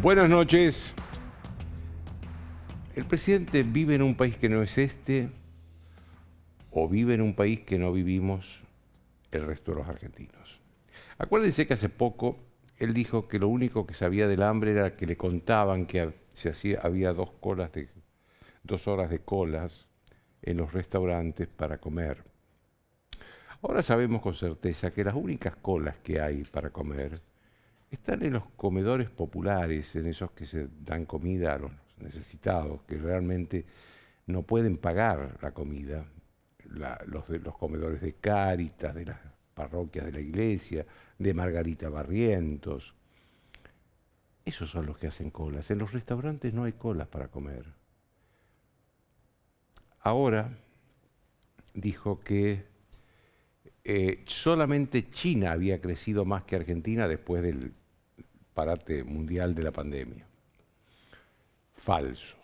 Buenas noches. ¿El presidente vive en un país que no es este o vive en un país que no vivimos el resto de los argentinos? Acuérdense que hace poco él dijo que lo único que sabía del hambre era que le contaban que había 2 horas de colas en los restaurantes para comer. Ahora sabemos con certeza que las únicas colas que hay para comer están en los comedores populares, en esos que se dan comida a los necesitados, que realmente no pueden pagar la comida, los comedores de Cáritas, de las parroquias de la iglesia, de Margarita Barrientos. Esos son los que hacen colas. En los restaurantes no hay colas para comer. Ahora dijo que solamente China había crecido más que Argentina después del parate mundial de la pandemia. Falso.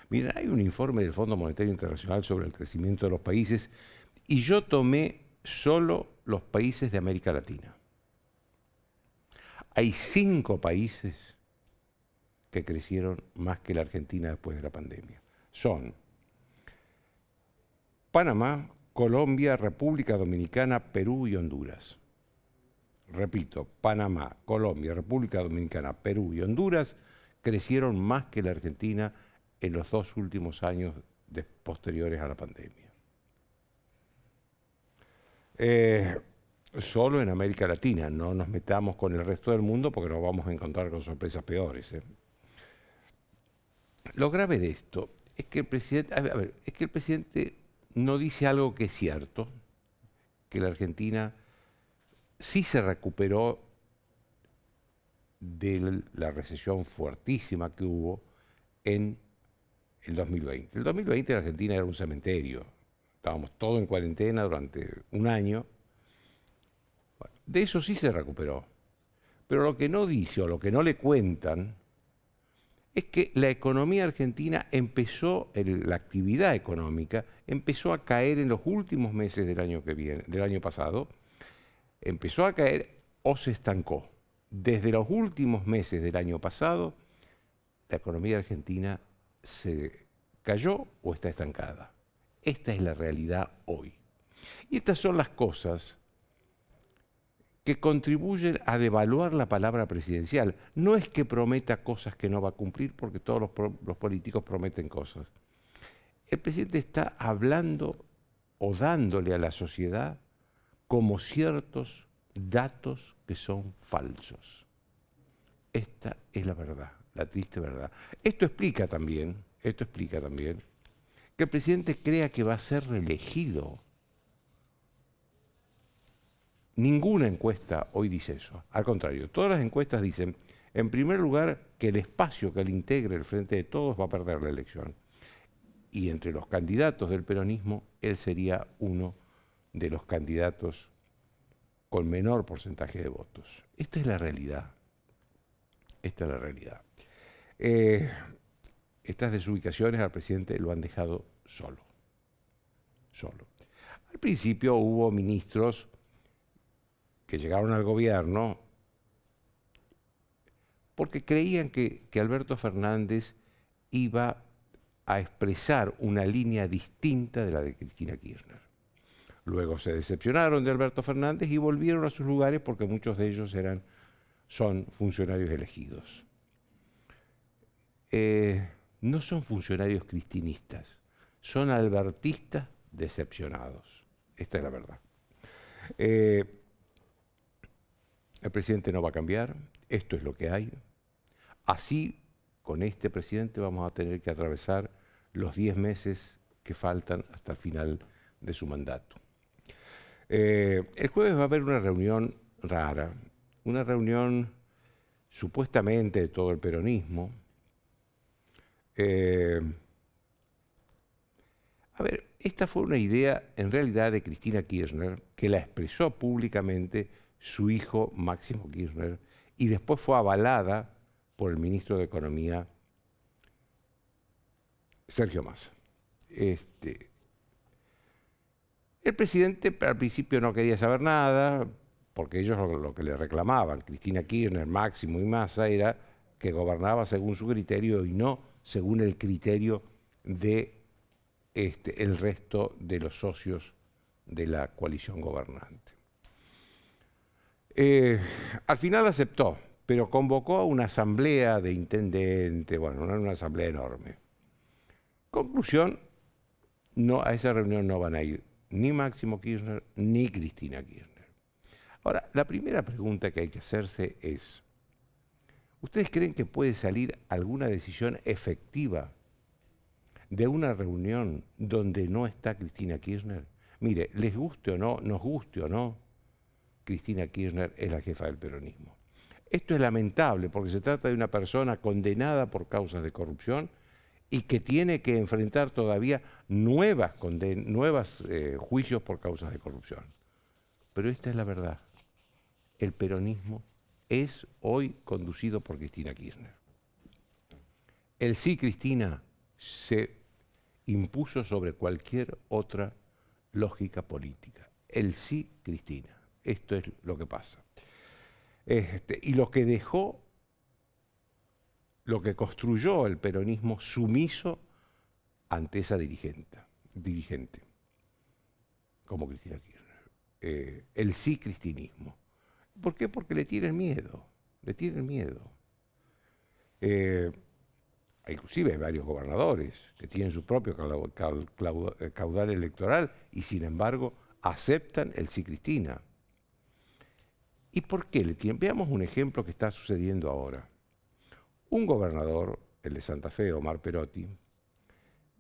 Miren, hay un informe del Fondo Monetario Internacional sobre el crecimiento de los países y yo tomé solo los países de América Latina. Hay 5 países que crecieron más que la Argentina después de la pandemia. Son Panamá, Colombia, República Dominicana, Perú y Honduras. Repito, Panamá, Colombia, República Dominicana, Perú y Honduras crecieron más que la Argentina en los 2 últimos años posteriores a la pandemia. Solo en América Latina, no nos metamos con el resto del mundo porque nos vamos a encontrar con sorpresas peores. Lo grave de esto es que el presidente no dice algo que es cierto, que la Argentina sí se recuperó de la recesión fuertísima que hubo en el 2020. El 2020 en Argentina era un cementerio. Estábamos todos en cuarentena durante un año. Bueno, de eso sí se recuperó. Pero lo que no dice o lo que no le cuentan es que la economía argentina la actividad económica empezó a caer en los últimos meses del año pasado. Empezó a caer o se estancó. Desde los últimos meses del año pasado, la economía argentina se cayó o está estancada. Esta es la realidad hoy. Y estas son las cosas que contribuyen a devaluar la palabra presidencial. No es que prometa cosas que no va a cumplir, porque todos los políticos prometen cosas. El presidente está hablando o dándole a la sociedad como ciertos datos que son falsos. Esta es la verdad, la triste verdad. Esto explica también que el presidente crea que va a ser reelegido. Ninguna encuesta hoy dice eso. Al contrario, todas las encuestas dicen, en primer lugar, que el espacio que le integre el Frente de Todos va a perder la elección. Y entre los candidatos del peronismo, él sería uno de los candidatos con menor porcentaje de votos. Esta es la realidad. Esta es la realidad. Estas desubicaciones al presidente lo han dejado solo. Al principio hubo ministros que llegaron al gobierno porque creían que Alberto Fernández iba a expresar una línea distinta de la de Cristina Kirchner. Luego se decepcionaron de Alberto Fernández y volvieron a sus lugares porque muchos de ellos son funcionarios elegidos. No son funcionarios cristinistas, son albertistas decepcionados. Esta es la verdad. El presidente no va a cambiar, esto es lo que hay. Así, con este presidente vamos a tener que atravesar los 10 meses que faltan hasta el final de su mandato. El jueves va a haber una reunión rara, una reunión supuestamente de todo el peronismo. Esta fue una idea en realidad de Cristina Kirchner, que la expresó públicamente su hijo Máximo Kirchner, y después fue avalada por el ministro de Economía, Sergio Massa. El presidente al principio no quería saber nada, porque ellos lo que le reclamaban, Cristina Kirchner, Máximo y Massa, era que gobernaba según su criterio y no según el criterio de el resto de los socios de la coalición gobernante. Al final aceptó, pero convocó a una asamblea de intendentes, bueno, una asamblea enorme. Conclusión, a esa reunión no van a ir ni Máximo Kirchner ni Cristina Kirchner. Ahora, la primera pregunta que hay que hacerse es, ¿ustedes creen que puede salir alguna decisión efectiva de una reunión donde no está Cristina Kirchner? Mire, les guste o no, nos guste o no, Cristina Kirchner es la jefa del peronismo. Esto es lamentable porque se trata de una persona condenada por causas de corrupción y que tiene que enfrentar todavía nuevos juicios por causas de corrupción. Pero esta es la verdad. El peronismo es hoy conducido por Cristina Kirchner. El sí Cristina se impuso sobre cualquier otra lógica política. El sí Cristina. Esto es lo que pasa. Y lo que dejó, lo que construyó el peronismo sumiso ante esa dirigente, como Cristina Kirchner. El sí cristinismo. ¿Por qué? Porque le tienen miedo. Le tienen miedo. Inclusive hay varios gobernadores que tienen su propio caudal electoral y sin embargo aceptan el sí Cristina. ¿Y por qué le tienen? Veamos un ejemplo que está sucediendo ahora. Un gobernador, el de Santa Fe, Omar Perotti,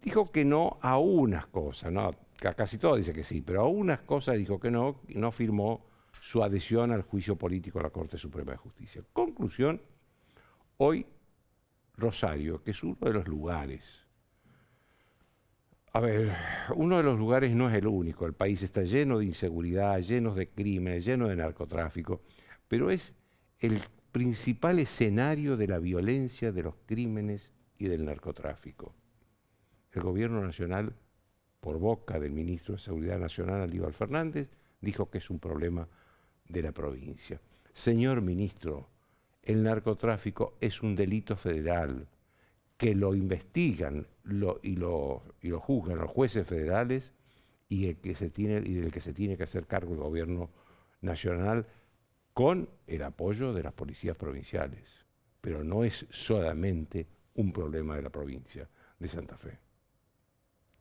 dijo que no a unas cosas, no, a casi todo dice que sí, pero a unas cosas dijo que no, y no firmó su adhesión al juicio político de la Corte Suprema de Justicia. Conclusión, hoy Rosario, que es uno de los lugares, uno de los lugares no es el único, el país está lleno de inseguridad, lleno de crímenes, lleno de narcotráfico, pero es el principal escenario de la violencia, de los crímenes y del narcotráfico. El gobierno nacional, por boca del ministro de Seguridad Nacional, Aníbal Fernández, dijo que es un problema de la provincia. Señor ministro, el narcotráfico es un delito federal que lo investigan y lo juzgan los jueces federales y del que se tiene que hacer cargo el gobierno nacional con el apoyo de las policías provinciales. Pero no es solamente un problema de la provincia de Santa Fe.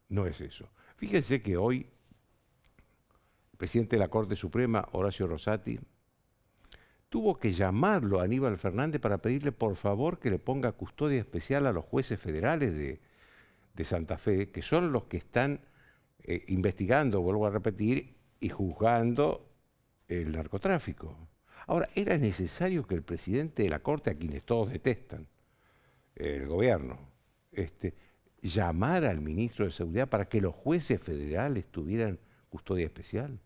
No es eso. Fíjense que hoy el presidente de la Corte Suprema, Horacio Rosati, tuvo que llamarlo a Aníbal Fernández para pedirle por favor que le ponga custodia especial a los jueces federales de Santa Fe, que son los que están investigando, vuelvo a repetir, y juzgando el narcotráfico. Ahora, era necesario que el presidente de la Corte, a quienes todos detestan, el gobierno, llamara al ministro de Seguridad para que los jueces federales tuvieran custodia especial.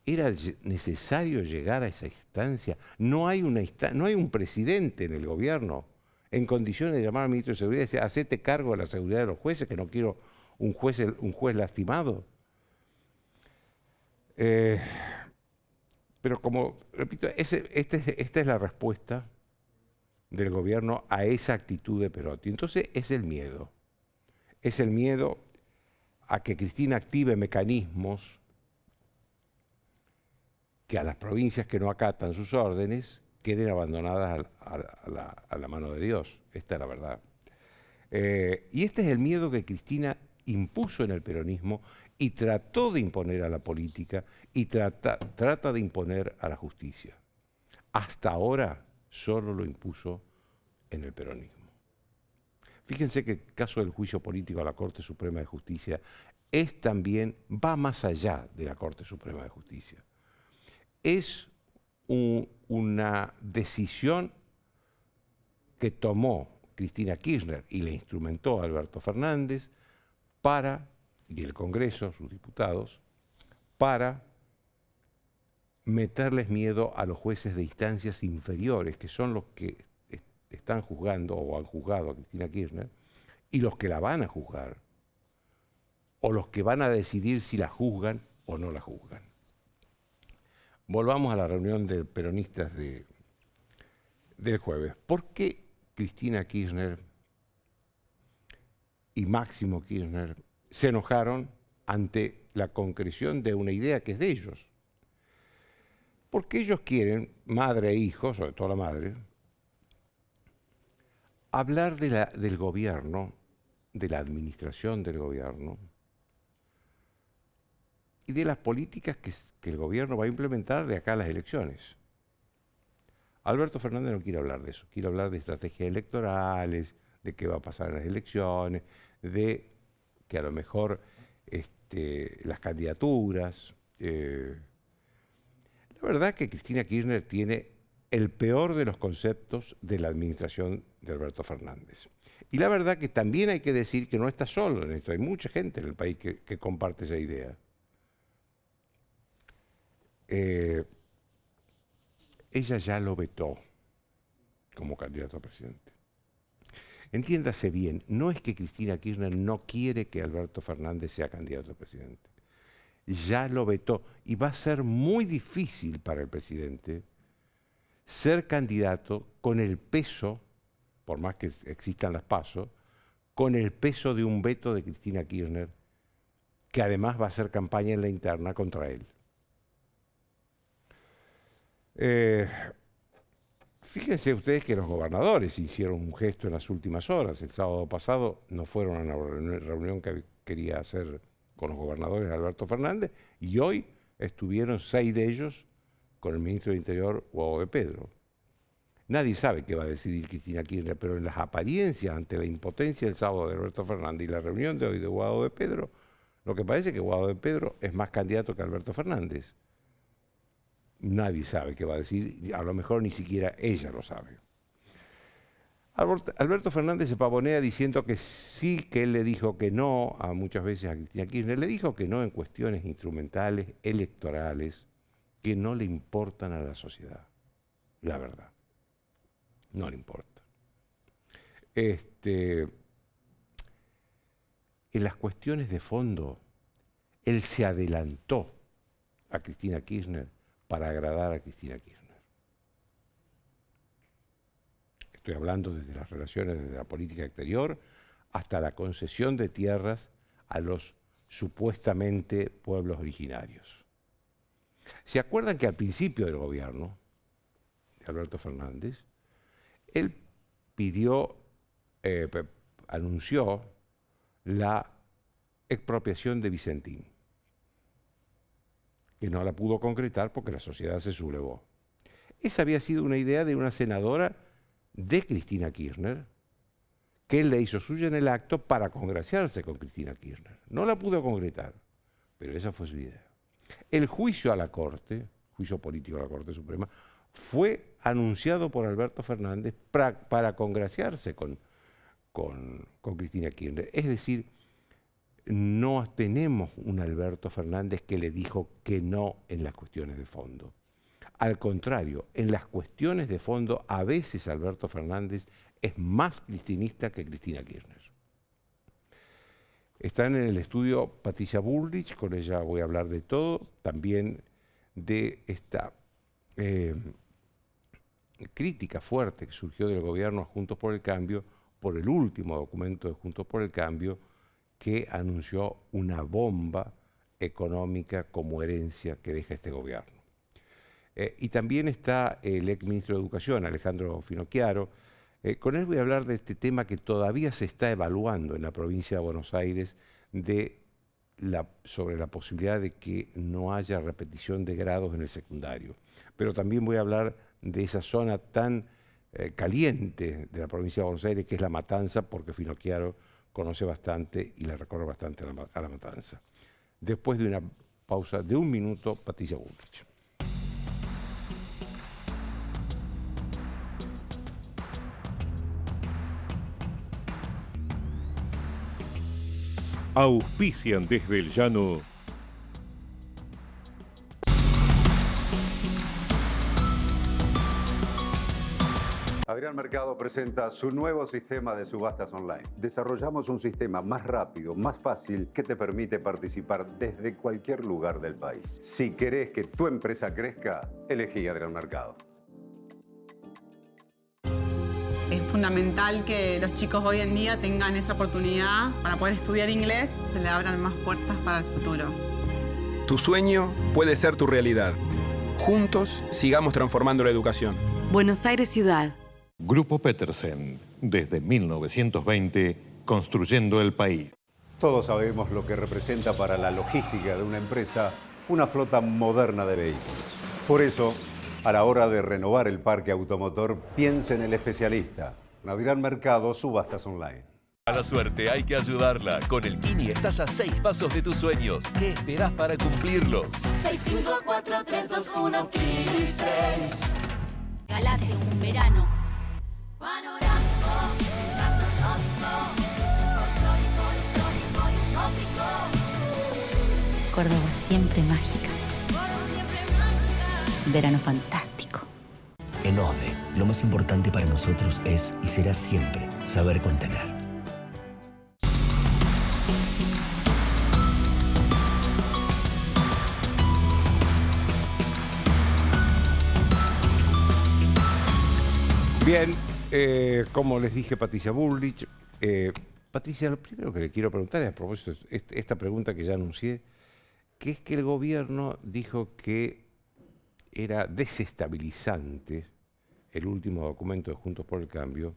¿Era necesario llegar a esa instancia? No hay un presidente en el gobierno en condiciones de llamar al ministro de Seguridad y decir, hacete cargo de la seguridad de los jueces, que no quiero un juez lastimado. Pero como, repito, esta es la respuesta del gobierno a esa actitud de Perotti. Entonces es el miedo. Es el miedo a que Cristina active mecanismos que a las provincias que no acatan sus órdenes queden abandonadas a la mano de Dios. Esta es la verdad. Y este es el miedo que Cristina impuso en el peronismo y trató de imponer a la política y trata de imponer a la justicia. Hasta ahora solo lo impuso en el peronismo. Fíjense que el caso del juicio político a la Corte Suprema de Justicia va más allá de la Corte Suprema de Justicia. Es una decisión que tomó Cristina Kirchner y le instrumentó a Alberto Fernández y el Congreso, sus diputados, para meterles miedo a los jueces de instancias inferiores, que son los que están juzgando o han juzgado a Cristina Kirchner, y los que la van a juzgar, o los que van a decidir si la juzgan o no la juzgan. Volvamos a la reunión de peronistas del jueves. ¿Por qué Cristina Kirchner y Máximo Kirchner se enojaron ante la concreción de una idea que es de ellos. Porque ellos quieren, madre e hijo, sobre todo la madre, hablar del gobierno, de la administración del gobierno y de las políticas que el gobierno va a implementar de acá a las elecciones. Alberto Fernández no quiere hablar de eso, quiere hablar de estrategias electorales, de qué va a pasar en las elecciones, de que a lo mejor las candidaturas. La verdad que Cristina Kirchner tiene el peor de los conceptos de la administración de Alberto Fernández. Y la verdad que también hay que decir que no está solo en esto, hay mucha gente en el país que comparte esa idea. Ella ya lo vetó como candidato a presidente. Entiéndase bien, no es que Cristina Kirchner no quiere que Alberto Fernández sea candidato a presidente. Ya lo vetó y va a ser muy difícil para el presidente ser candidato con el peso, por más que existan las PASO, con el peso de un veto de Cristina Kirchner, que además va a hacer campaña en la interna contra él. Fíjense ustedes que los gobernadores hicieron un gesto en las últimas horas. El sábado pasado no fueron a una reunión que quería hacer con los gobernadores Alberto Fernández y hoy estuvieron 6 de ellos con el ministro de Interior, Guado de Pedro. Nadie sabe qué va a decidir Cristina Kirchner, pero en las apariencias, ante la impotencia del sábado de Alberto Fernández y la reunión de hoy de Guado de Pedro, lo que parece es que Guado de Pedro es más candidato que Alberto Fernández. Nadie sabe qué va a decir, a lo mejor ni siquiera ella lo sabe. Alberto Fernández se pavonea diciendo que sí, que él le dijo que no a muchas veces a Cristina Kirchner, le dijo que no en cuestiones instrumentales, electorales, que no le importan a la sociedad, la verdad, no le importa. En las cuestiones de fondo, él se adelantó a Cristina Kirchner para agradar a Cristina Kirchner. Estoy hablando desde las relaciones, desde la política exterior, hasta la concesión de tierras a los supuestamente pueblos originarios. ¿Se acuerdan que al principio del gobierno de Alberto Fernández, él anunció la expropiación de Vicentín, que no la pudo concretar porque la sociedad se sublevó? Esa había sido una idea de una senadora de Cristina Kirchner, que él le hizo suya en el acto para congraciarse con Cristina Kirchner. No la pudo concretar, pero esa fue su idea. El juicio a la Corte, juicio político a la Corte Suprema, fue anunciado por Alberto Fernández para congraciarse con Cristina Kirchner. Es decir, no tenemos un Alberto Fernández que le dijo que no en las cuestiones de fondo. Al contrario, en las cuestiones de fondo, a veces Alberto Fernández es más cristinista que Cristina Kirchner. Están en el estudio Patricia Bullrich, con ella voy a hablar de todo, también de esta crítica fuerte que surgió del gobierno Juntos por el Cambio, por el último documento de Juntos por el Cambio, que anunció una bomba económica como herencia que deja este gobierno. Y también está el exministro de Educación, Alejandro Finocchiaro. Con él voy a hablar de este tema que todavía se está evaluando en la provincia de Buenos Aires sobre la posibilidad de que no haya repetición de grados en el secundario. Pero también voy a hablar de esa zona tan caliente de la provincia de Buenos Aires, que es La Matanza, porque Finocchiaro conoce bastante y le recorre bastante a la Matanza. Después de una pausa de 1 minuto, Patricia Bullrich. Auspician desde el llano. Adrián Mercado presenta su nuevo sistema de subastas online. Desarrollamos un sistema más rápido, más fácil, que te permite participar desde cualquier lugar del país. Si querés que tu empresa crezca, elegí Adrián Mercado. En fundamental que los chicos hoy en día tengan esa oportunidad para poder estudiar inglés, se le abran más puertas para el futuro. Tu sueño puede ser tu realidad. Juntos sigamos transformando la educación. Buenos Aires Ciudad. Grupo Petersen, desde 1920, construyendo el país. Todos sabemos lo que representa para la logística de una empresa una flota moderna de vehículos. Por eso, a la hora de renovar el parque automotor, piense en el especialista. Adrián Mercado, Subastas Online. A la suerte hay que ayudarla. Con el Kini estás a 6 pasos de tus sueños. ¿Qué esperás para cumplirlos? 6, 5, 4, 3, 2, 1, Kini 6. Galate un verano panorámico, gastronómico, folclórico, histórico y utópico. Córdoba siempre mágica. Córdoba siempre mágica. Verano fantástico. En OSDE, lo más importante para nosotros es y será siempre saber contener. Bien, como les dije, Patricia Bullrich. Patricia, lo primero que le quiero preguntar es a propósito de esta pregunta que ya anuncié, que es que el gobierno dijo que era desestabilizante el último documento de Juntos por el Cambio,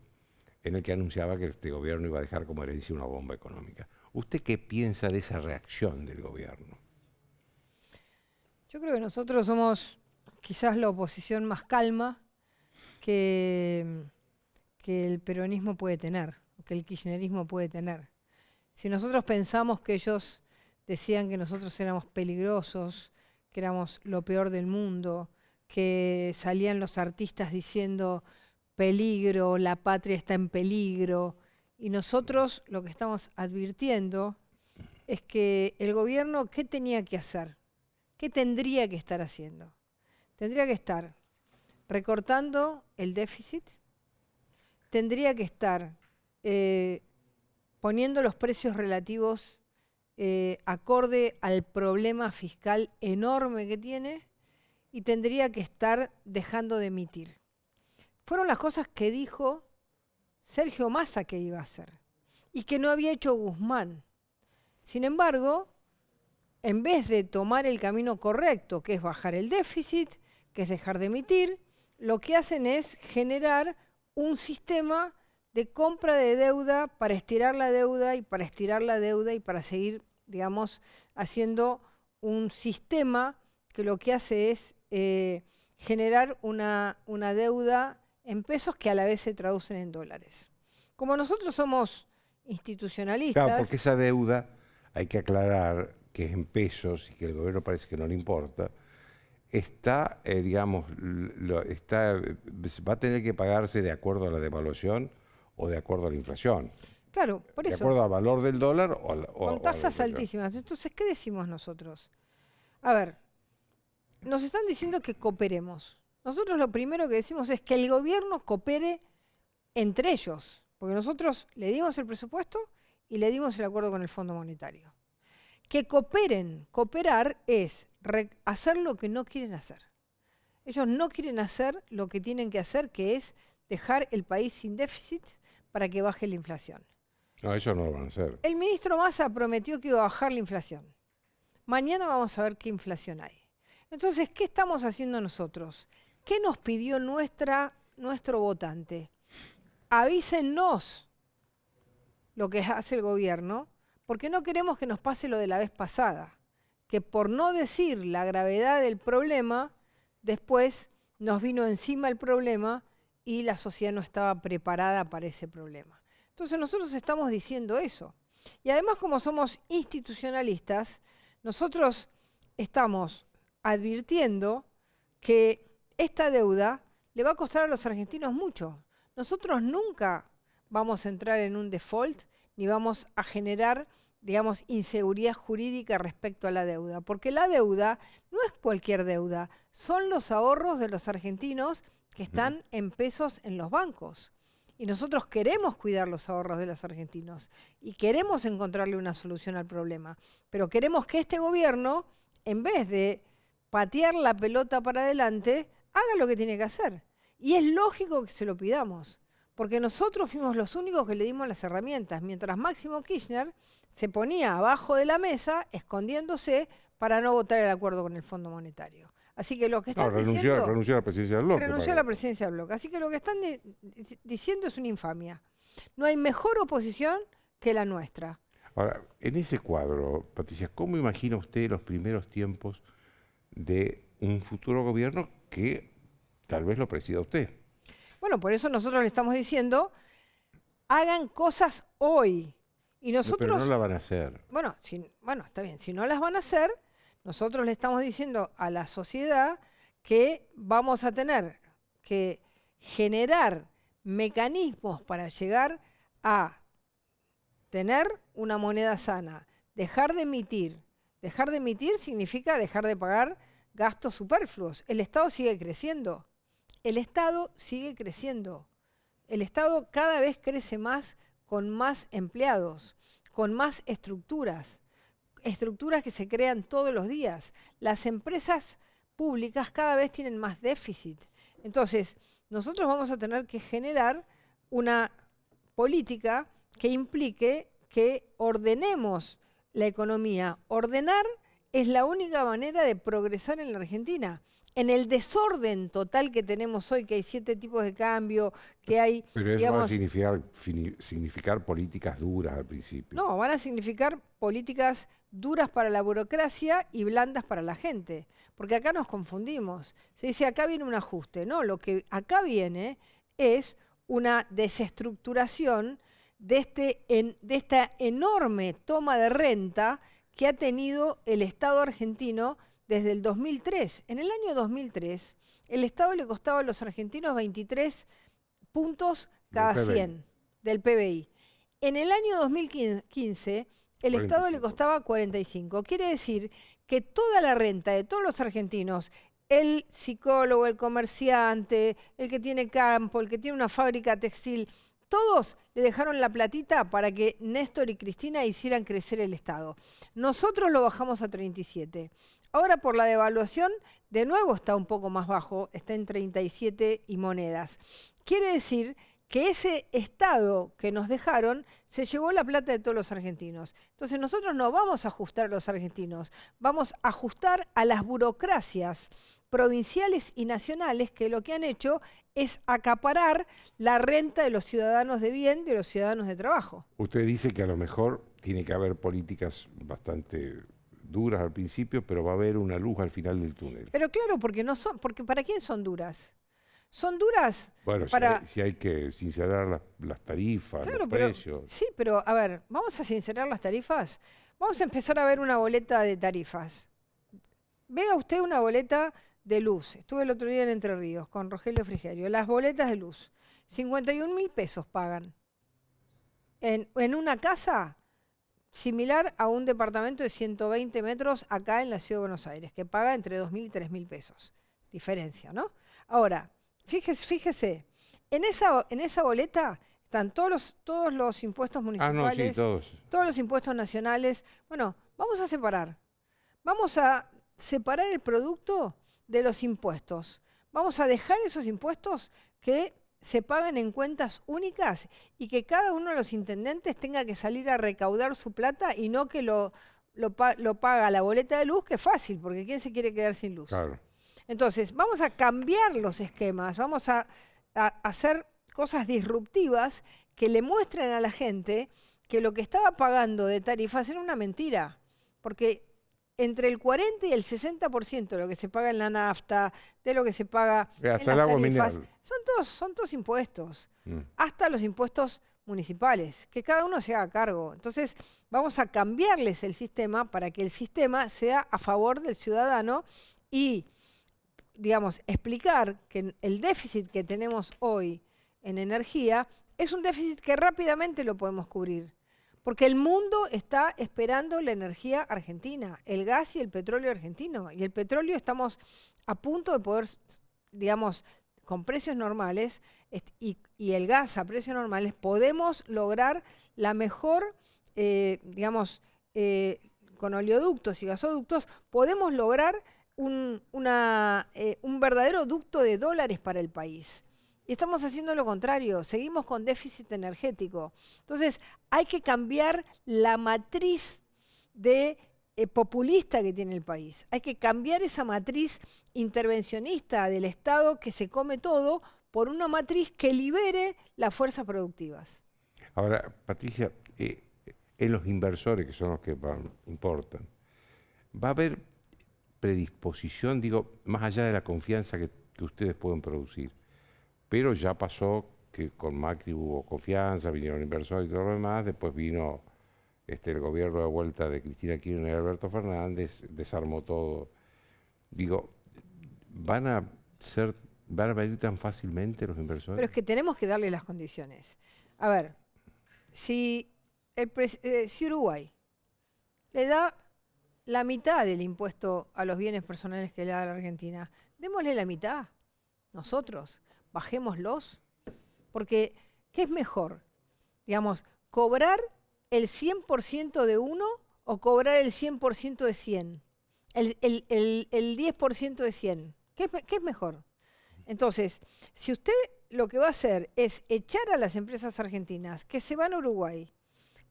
en el que anunciaba que este gobierno iba a dejar como herencia una bomba económica. ¿Usted qué piensa de esa reacción del gobierno? Yo creo que nosotros somos quizás la oposición más calma que el peronismo puede tener, que el kirchnerismo puede tener. Si nosotros pensamos que ellos decían que nosotros éramos peligrosos, que éramos lo peor del mundo, que salían los artistas diciendo peligro, la patria está en peligro, y nosotros lo que estamos advirtiendo es que el gobierno, ¿qué tenía que hacer? ¿Qué tendría que estar haciendo? Tendría que estar recortando el déficit, tendría que estar poniendo los precios relativos acorde al problema fiscal enorme que tiene, y tendría que estar dejando de emitir. Fueron las cosas que dijo Sergio Massa que iba a hacer y que no había hecho Guzmán. Sin embargo, en vez de tomar el camino correcto, que es bajar el déficit, que es dejar de emitir, lo que hacen es generar un sistema de compra de deuda para estirar la deuda y para estirar la deuda y para seguir, digamos, haciendo un sistema que lo que hace es generar una deuda en pesos que a la vez se traducen en dólares. Como nosotros somos institucionalistas... Claro, porque esa deuda hay que aclarar que es en pesos y que el gobierno parece que no le importa, está, digamos, va a tener que pagarse de acuerdo a la devaluación o de acuerdo a la inflación. Claro, por eso. De acuerdo al valor del dólar con tasas altísimas. Entonces, ¿qué decimos nosotros? A ver, nos están diciendo que cooperemos. Nosotros lo primero que decimos es que el gobierno coopere entre ellos, porque nosotros le dimos el presupuesto y le dimos el acuerdo con el Fondo Monetario. Que cooperen. Cooperar es hacer lo que no quieren hacer. Ellos no quieren hacer lo que tienen que hacer, que es dejar el país sin déficit para que baje la inflación. No, eso no lo van a hacer. El ministro Massa prometió que iba a bajar la inflación. Mañana vamos a ver qué inflación hay. Entonces, ¿qué estamos haciendo nosotros? ¿Qué nos pidió nuestro votante? Avísennos lo que hace el gobierno, porque no queremos que nos pase lo de la vez pasada, que por no decir la gravedad del problema, después nos vino encima el problema y la sociedad no estaba preparada para ese problema. Entonces nosotros estamos diciendo eso. Y además, como somos institucionalistas, nosotros estamos advirtiendo que esta deuda le va a costar a los argentinos mucho. Nosotros nunca vamos a entrar en un default ni vamos a generar, digamos, inseguridad jurídica respecto a la deuda, porque la deuda no es cualquier deuda, son los ahorros de los argentinos que están en pesos en los bancos. Y nosotros queremos cuidar los ahorros de los argentinos y queremos encontrarle una solución al problema, pero queremos que este gobierno, en vez de patear la pelota para adelante, haga lo que tiene que hacer. Y es lógico que se lo pidamos, porque nosotros fuimos los únicos que le dimos las herramientas, mientras Máximo Kirchner se ponía abajo de la mesa, escondiéndose para no votar el acuerdo con el Fondo Monetario. Así que lo que están diciendo... renunció a la presidencia del bloque. Renunció a la presidencia del bloque. Así que lo que están diciendo es una infamia. No hay mejor oposición que la nuestra. Ahora, en ese cuadro, Patricia, ¿cómo imagina usted los primeros tiempos de un futuro gobierno que tal vez lo presida usted? Bueno, por eso nosotros le estamos diciendo, hagan cosas hoy. Y nosotros... No, pero no la van a hacer. Bueno, está bien. Si no las van a hacer, nosotros le estamos diciendo a la sociedad que vamos a tener que generar mecanismos para llegar a tener una moneda sana. Dejar de emitir. Dejar de emitir significa dejar de pagar gastos superfluos. El Estado sigue creciendo. El Estado sigue creciendo. El Estado cada vez crece más con más empleados, con más estructuras que se crean todos los días. Las empresas públicas cada vez tienen más déficit. Entonces, nosotros vamos a tener que generar una política que implique que ordenemos la economía. Ordenar es la única manera de progresar en la Argentina. En el desorden total que tenemos hoy, que hay 7 tipos de cambio, que hay... Pero eso va a significar políticas duras al principio. No, van a significar políticas duras para la burocracia y blandas para la gente. Porque acá nos confundimos. Se dice, acá viene un ajuste. No, lo que acá viene es una desestructuración de esta enorme toma de renta que ha tenido el Estado argentino desde el 2003. En el año 2003, el Estado le costaba a los argentinos 23 puntos cada 100 del PBI. En el año 2015, el Estado le costaba 45. Quiere decir que toda la renta de todos los argentinos, el psicólogo, el comerciante, el que tiene campo, el que tiene una fábrica textil, todos le dejaron la platita para que Néstor y Cristina hicieran crecer el Estado. Nosotros lo bajamos a 37. Ahora por la devaluación, de nuevo está un poco más bajo, está en 37 y monedas. Quiere decir que ese Estado que nos dejaron se llevó la plata de todos los argentinos. Entonces nosotros no vamos a ajustar a los argentinos, vamos a ajustar a las burocracias provinciales y nacionales que lo que han hecho es acaparar la renta de los ciudadanos de bien, de los ciudadanos de trabajo. Usted dice que a lo mejor tiene que haber políticas bastante duras al principio, pero va a haber una luz al final del túnel. Pero claro, porque ¿para quién son duras? Son duras bueno, para... si hay que sincerar las tarifas, claro, los precios. Sí, pero a ver, ¿vamos a sincerar las tarifas? Vamos a empezar a ver una boleta de tarifas. Vea usted una boleta de luz. Estuve el otro día en Entre Ríos con Rogelio Frigerio. Las boletas de luz. 51.000 pesos pagan. En una casa similar a un departamento de 120 metros acá en la Ciudad de Buenos Aires, que paga entre 2.000 y 3.000 pesos. Diferencia, ¿no? Ahora, fíjese, en esa boleta están todos los impuestos municipales, todos los impuestos nacionales. Bueno, vamos a separar. Vamos a separar el producto de los impuestos. Vamos a dejar esos impuestos que se pagan en cuentas únicas y que cada uno de los intendentes tenga que salir a recaudar su plata y no que lo paga la boleta de luz, que es fácil, porque ¿quién se quiere quedar sin luz? Claro. Entonces, vamos a cambiar los esquemas, vamos a hacer cosas disruptivas que le muestren a la gente que lo que estaba pagando de tarifas era una mentira, porque entre el 40 y el 60% de lo que se paga en la nafta, de lo que se paga en las tarifas, son todos impuestos, hasta los impuestos municipales, que cada uno se haga cargo. Entonces, vamos a cambiarles el sistema para que el sistema sea a favor del ciudadano y, digamos, explicar que el déficit que tenemos hoy en energía es un déficit que rápidamente lo podemos cubrir. Porque el mundo está esperando la energía argentina, el gas y el petróleo argentino. Y el petróleo estamos a punto de poder, digamos, con precios normales y el gas a precios normales, podemos lograr la mejor, digamos, con oleoductos y gasoductos, podemos lograr un verdadero ducto de dólares para el país. Y estamos haciendo lo contrario, seguimos con déficit energético. Entonces, hay que cambiar la matriz de populista que tiene el país. Hay que cambiar esa matriz intervencionista del Estado que se come todo por una matriz que libere las fuerzas productivas. Ahora, Patricia, en los inversores, que son los que importan, ¿va a haber predisposición, digo, más allá de la confianza que ustedes pueden producir? Pero ya pasó que con Macri hubo confianza, vinieron inversores y todo lo demás, después vino el gobierno de vuelta de Cristina Kirchner y Alberto Fernández, desarmó todo. Digo, ¿van a venir tan fácilmente los inversores? Pero es que tenemos que darle las condiciones. A ver, si Uruguay le da la mitad del impuesto a los bienes personales que le da la Argentina, démosle la mitad, nosotros, bajémoslos, porque ¿qué es mejor? Digamos, cobrar el 100% de uno o cobrar el 100% de 100, el 10% de 100. ¿Qué es mejor? Entonces, si usted lo que va a hacer es echar a las empresas argentinas que se van a Uruguay,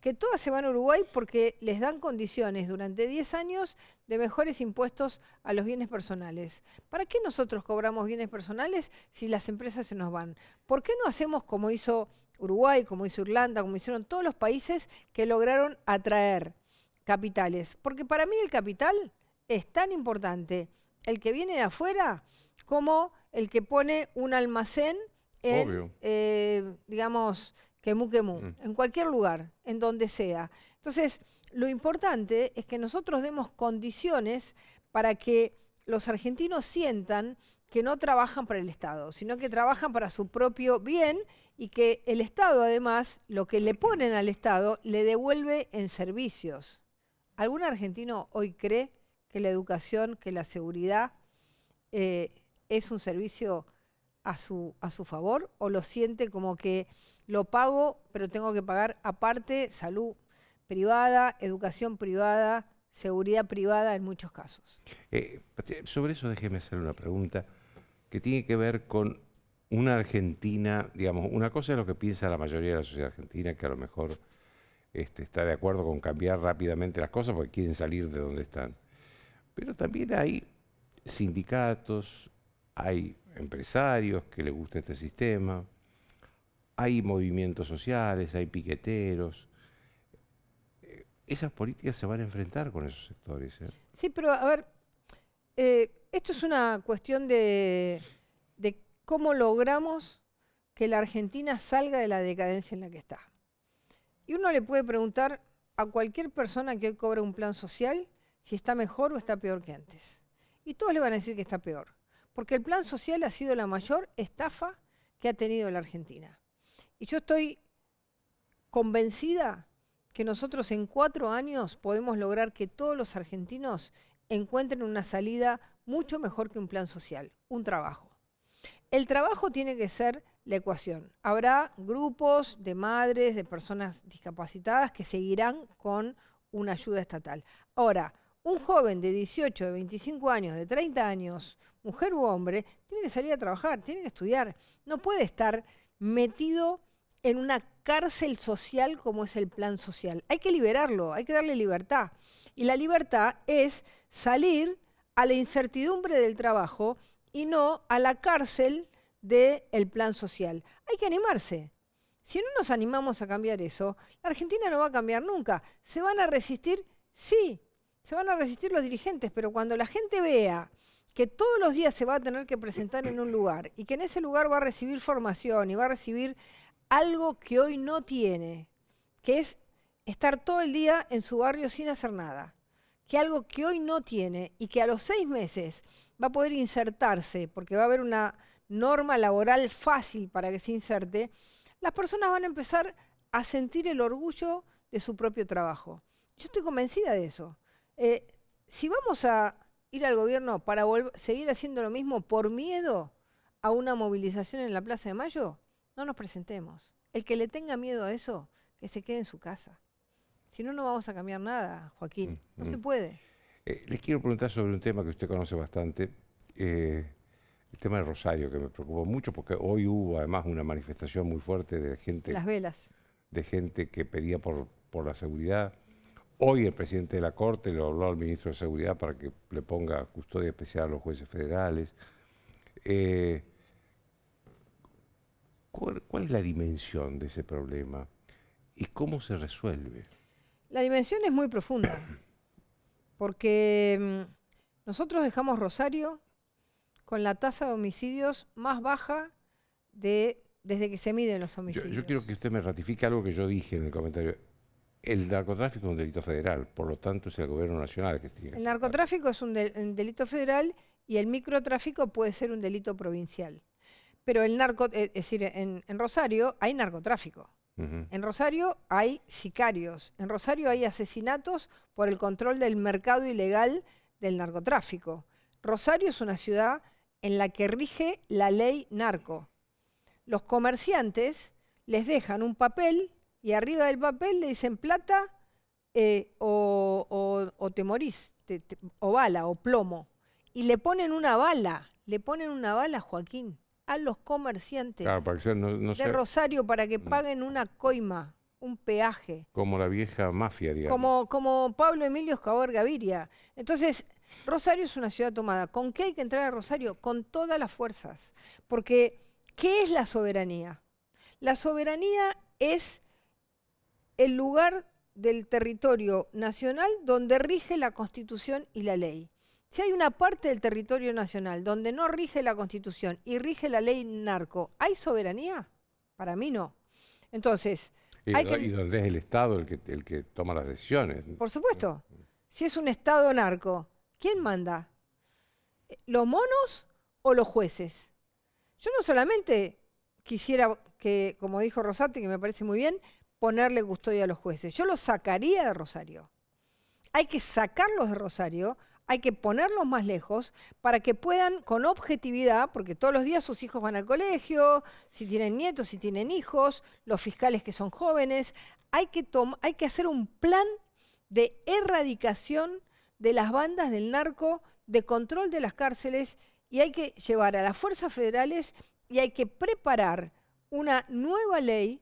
que todas se van a Uruguay porque les dan condiciones durante 10 años de mejores impuestos a los bienes personales. ¿Para qué nosotros cobramos bienes personales si las empresas se nos van? ¿Por qué no hacemos como hizo Uruguay, como hizo Irlanda, como hicieron todos los países que lograron atraer capitales? Porque para mí el capital es tan importante el que viene de afuera como el que pone un almacén en, digamos, quemú, en cualquier lugar, en donde sea. Entonces, lo importante es que nosotros demos condiciones para que los argentinos sientan que no trabajan para el Estado, sino que trabajan para su propio bien y que el Estado, además, lo que le ponen al Estado, le devuelve en servicios. ¿Algún argentino hoy cree que la educación, que la seguridad es un servicio a su favor, o lo siente como que lo pago, pero tengo que pagar aparte salud privada, educación privada, seguridad privada en muchos casos? Sobre eso déjeme hacer una pregunta que tiene que ver con una Argentina, digamos, una cosa es lo que piensa la mayoría de la sociedad argentina, que a lo mejor está de acuerdo con cambiar rápidamente las cosas porque quieren salir de donde están. Pero también hay sindicatos, hay empresarios que les gusta este sistema, hay movimientos sociales, hay piqueteros. Esas políticas se van a enfrentar con esos sectores. Sí, pero a ver, esto es una cuestión de cómo logramos que la Argentina salga de la decadencia en la que está. Y uno le puede preguntar a cualquier persona que hoy cobra un plan social si está mejor o está peor que antes. Y todos le van a decir que está peor. Porque el plan social ha sido la mayor estafa que ha tenido la Argentina. Y yo estoy convencida que nosotros en 4 años podemos lograr que todos los argentinos encuentren una salida mucho mejor que un plan social, un trabajo. El trabajo tiene que ser la ecuación. Habrá grupos de madres, de personas discapacitadas que seguirán con una ayuda estatal. Ahora, un joven de 18, de 25 años, de 30 años, mujer u hombre, tiene que salir a trabajar, tiene que estudiar. No puede estar metido en una cárcel social como es el plan social. Hay que liberarlo, hay que darle libertad. Y la libertad es salir a la incertidumbre del trabajo y no a la cárcel del plan social. Hay que animarse. Si no nos animamos a cambiar eso, la Argentina no va a cambiar nunca. ¿Se van a resistir? Sí, se van a resistir los dirigentes, pero cuando la gente vea que todos los días se va a tener que presentar en un lugar y que en ese lugar va a recibir formación y va a recibir algo que hoy no tiene, que es estar todo el día en su barrio sin hacer nada, que algo que hoy no tiene y que a los 6 meses va a poder insertarse, porque va a haber una norma laboral fácil para que se inserte, las personas van a empezar a sentir el orgullo de su propio trabajo. Yo estoy convencida de eso. Si vamos a ir al gobierno para seguir haciendo lo mismo por miedo a una movilización en la Plaza de Mayo, no nos presentemos. El que le tenga miedo a eso, que se quede en su casa. Si no, no vamos a cambiar nada, Joaquín. No se puede. Les quiero preguntar sobre un tema que usted conoce bastante. tema de Rosario, que me preocupó mucho, porque hoy hubo además una manifestación muy fuerte de gente, Las velas. de gente que pedía por la seguridad. Hoy el presidente de la Corte le habló al ministro de Seguridad para que le ponga custodia especial a los jueces federales. ¿Cuál es la dimensión de ese problema y cómo se resuelve? La dimensión es muy profunda, porque nosotros dejamos Rosario con la tasa de homicidios más baja desde que se miden los homicidios. Yo quiero que usted me ratifique algo que yo dije en el comentario. El narcotráfico es un delito federal, por lo tanto es el gobierno nacional que tiene que El narcotráfico es un delito federal y el microtráfico puede ser un delito provincial. Pero es decir, en Rosario hay narcotráfico. En Rosario hay sicarios. En Rosario hay asesinatos por el control del mercado ilegal del narcotráfico. Rosario es una ciudad en la que rige la ley narco. Los comerciantes les dejan un papel y arriba del papel le dicen plata o te morís, o bala, o plomo. Y le ponen una bala, Joaquín, a los comerciantes de Rosario para que paguen una coima, un peaje. Como la vieja mafia, digamos. Como Pablo Emilio Escobar Gaviria. Entonces, Rosario es una ciudad tomada. ¿Con qué hay que entrar a Rosario? Con todas las fuerzas. Porque, ¿qué es la soberanía? La soberanía es el lugar del territorio nacional donde rige la Constitución y la ley. Si hay una parte del territorio nacional donde no rige la Constitución y rige la ley narco, ¿hay soberanía? Para mí no. Entonces, y donde es el Estado el que toma las decisiones. Por supuesto. Si es un Estado narco, ¿quién manda? ¿Los monos o los jueces? Yo no solamente quisiera que, como dijo Rosati, que me parece muy bien, ponerle custodia a los jueces. Yo los sacaría de Rosario. Hay que sacarlos de Rosario, hay que ponerlos más lejos para que puedan, con objetividad, porque todos los días sus hijos van al colegio, si tienen nietos, si tienen hijos, los fiscales que son jóvenes, hay que hacer un plan de erradicación de las bandas del narco, de control de las cárceles, y hay que llevar a las fuerzas federales y hay que preparar una nueva ley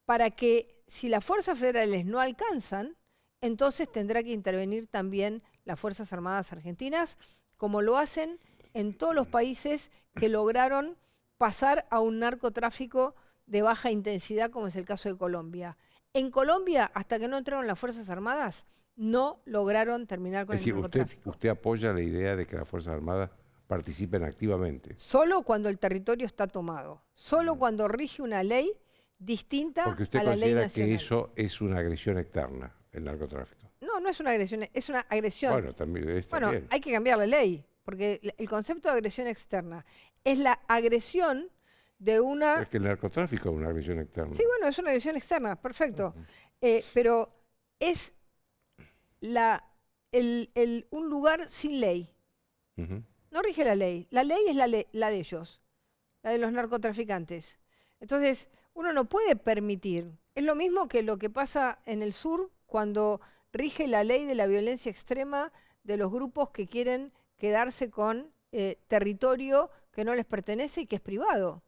para que, si las fuerzas federales no alcanzan, entonces tendrá que intervenir también las Fuerzas Armadas Argentinas, como lo hacen en todos los países que lograron pasar a un narcotráfico de baja intensidad, como es el caso de Colombia. En Colombia, hasta que no entraron las Fuerzas Armadas, no lograron terminar con el narcotráfico. ¿Usted apoya la idea de que las Fuerzas Armadas participen activamente? Solo cuando el territorio está tomado, solo cuando rige una ley distinta a la ley nacional. Porque usted considera que eso es una agresión externa, el narcotráfico. No, no es una agresión, es una agresión. Bueno, también. Hay que cambiar la ley, porque el concepto de agresión externa es la agresión de una... Es que el narcotráfico es una agresión externa. Sí, bueno, es una agresión externa, perfecto. Pero es un lugar sin ley. No rige la ley. La ley es la de ellos, la de los narcotraficantes. Entonces, uno no puede permitir. Es lo mismo que lo que pasa en el sur cuando rige la ley de la violencia extrema de los grupos que quieren quedarse con territorio que no les pertenece y que es privado.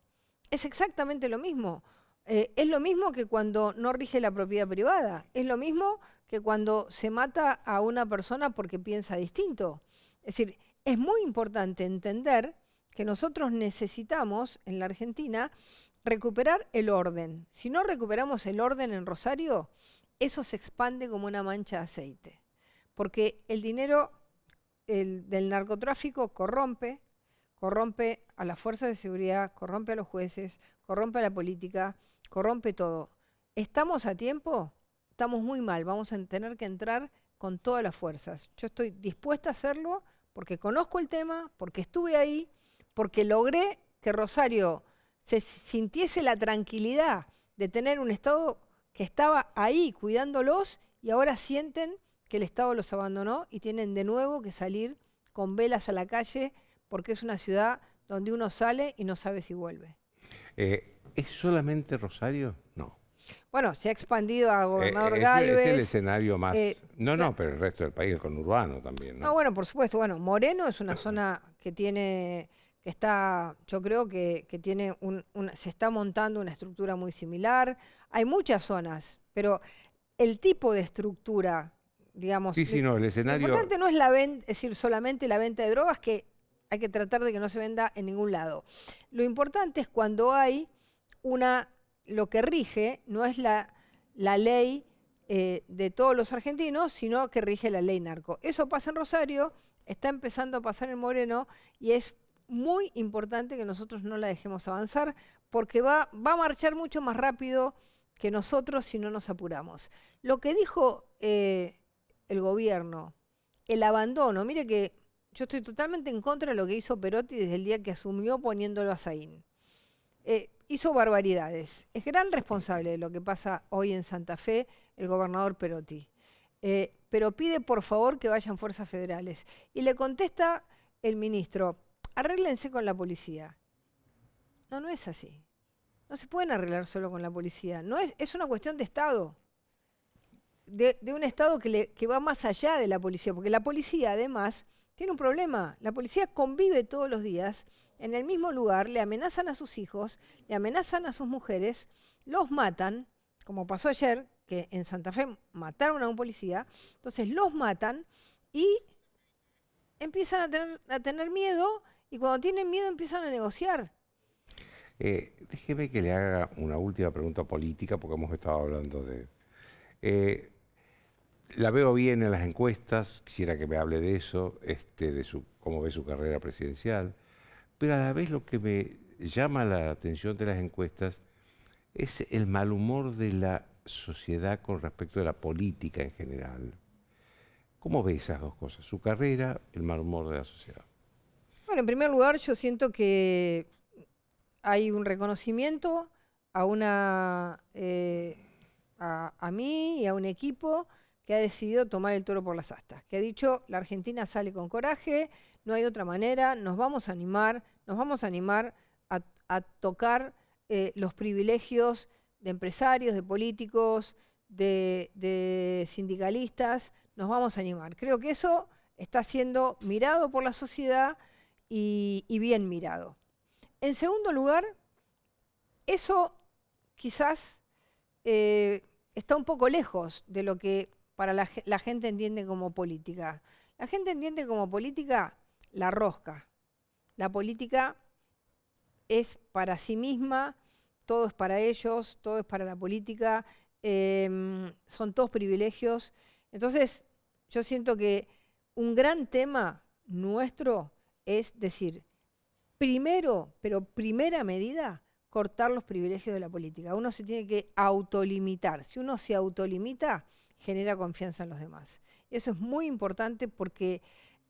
Es exactamente lo mismo. Es lo mismo que cuando no rige la propiedad privada. Es lo mismo que cuando se mata a una persona porque piensa distinto. Es decir, es muy importante entender que nosotros necesitamos, en la Argentina, recuperar el orden. Si no recuperamos el orden en Rosario, eso se expande como una mancha de aceite. Porque el dinero del narcotráfico corrompe a las fuerzas de seguridad, corrompe a los jueces, corrompe a la política, corrompe todo. ¿Estamos a tiempo? Estamos muy mal, vamos a tener que entrar con todas las fuerzas. Yo estoy dispuesta a hacerlo porque conozco el tema, porque estuve ahí, porque logré que Rosario se sintiese la tranquilidad de tener un Estado que estaba ahí cuidándolos y ahora sienten que el Estado los abandonó y tienen de nuevo que salir con velas a la calle porque es una ciudad donde uno sale y no sabe si vuelve. ¿Es solamente Rosario? No. Bueno, se ha expandido a Gobernador Gálvez. Es el escenario más... pero el resto del país, el conurbano también, ¿no? No, bueno, por supuesto. Bueno, Moreno es una zona que tiene que está, yo creo que tiene se está montando una estructura muy similar. Hay muchas zonas, pero el tipo de estructura, digamos, Sí, no, el escenario... lo importante no es es decir, solamente la venta de drogas, que hay que tratar de que no se venda en ningún lado. Lo importante es cuando hay lo que rige no es la ley de todos los argentinos, sino que rige la ley narco. Eso pasa en Rosario, está empezando a pasar en Moreno, y es muy importante que nosotros no la dejemos avanzar, porque va a marchar mucho más rápido que nosotros si no nos apuramos. Lo que dijo el gobierno, el abandono, mire que yo estoy totalmente en contra de lo que hizo Perotti desde el día que asumió poniéndolo a Saín. Hizo barbaridades. Es gran responsable de lo que pasa hoy en Santa Fe el gobernador Perotti. Pero pide por favor que vayan fuerzas federales. Y le contesta el ministro, arréglense con la policía. No es así. No se pueden arreglar solo con la policía. Es una cuestión de Estado. De un Estado que va más allá de la policía. Porque la policía, además, tiene un problema. La policía convive todos los días en el mismo lugar, le amenazan a sus hijos, le amenazan a sus mujeres, los matan, como pasó ayer, que en Santa Fe mataron a un policía. Entonces los matan y empiezan a tener miedo, y cuando tienen miedo empiezan a negociar. Déjeme que le haga una última pregunta política, porque hemos estado hablando de... la veo bien en las encuestas, quisiera que me hable de eso, cómo ve su carrera presidencial, pero a la vez lo que me llama la atención de las encuestas es el mal humor de la sociedad con respecto de la política en general. ¿Cómo ve esas dos cosas? Su carrera, el mal humor de la sociedad. Bueno, en primer lugar, yo siento que hay un reconocimiento a mí y a un equipo que ha decidido tomar el toro por las astas, que ha dicho, la Argentina sale con coraje, no hay otra manera, nos vamos a animar a tocar los privilegios de empresarios, de políticos, de sindicalistas, nos vamos a animar. Creo que eso está siendo mirado por la sociedad y bien mirado. En segundo lugar, eso quizás está un poco lejos de lo que para la gente entiende como política. La gente entiende como política la rosca. La política es para sí misma, todo es para ellos, todo es para la política, son todos privilegios. Entonces, yo siento que un gran tema nuestro es decir, primero, pero primera medida, cortar los privilegios de la política. Uno se tiene que autolimitar. Si uno se autolimita, genera confianza en los demás. Eso es muy importante porque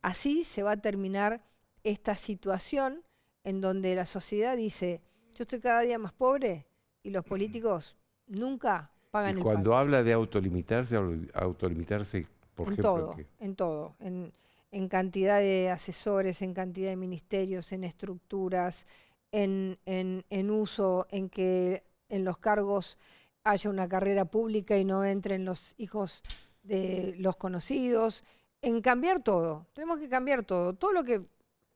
así se va a terminar esta situación en donde la sociedad dice, yo estoy cada día más pobre y los políticos nunca pagan el pato. Cuando habla de autolimitarse, por ejemplo, en todo. En cantidad de asesores, en cantidad de ministerios, en estructuras, en uso, en que en los cargos haya una carrera pública y no entren los hijos de los conocidos, en cambiar todo. Tenemos que cambiar todo. Todo lo que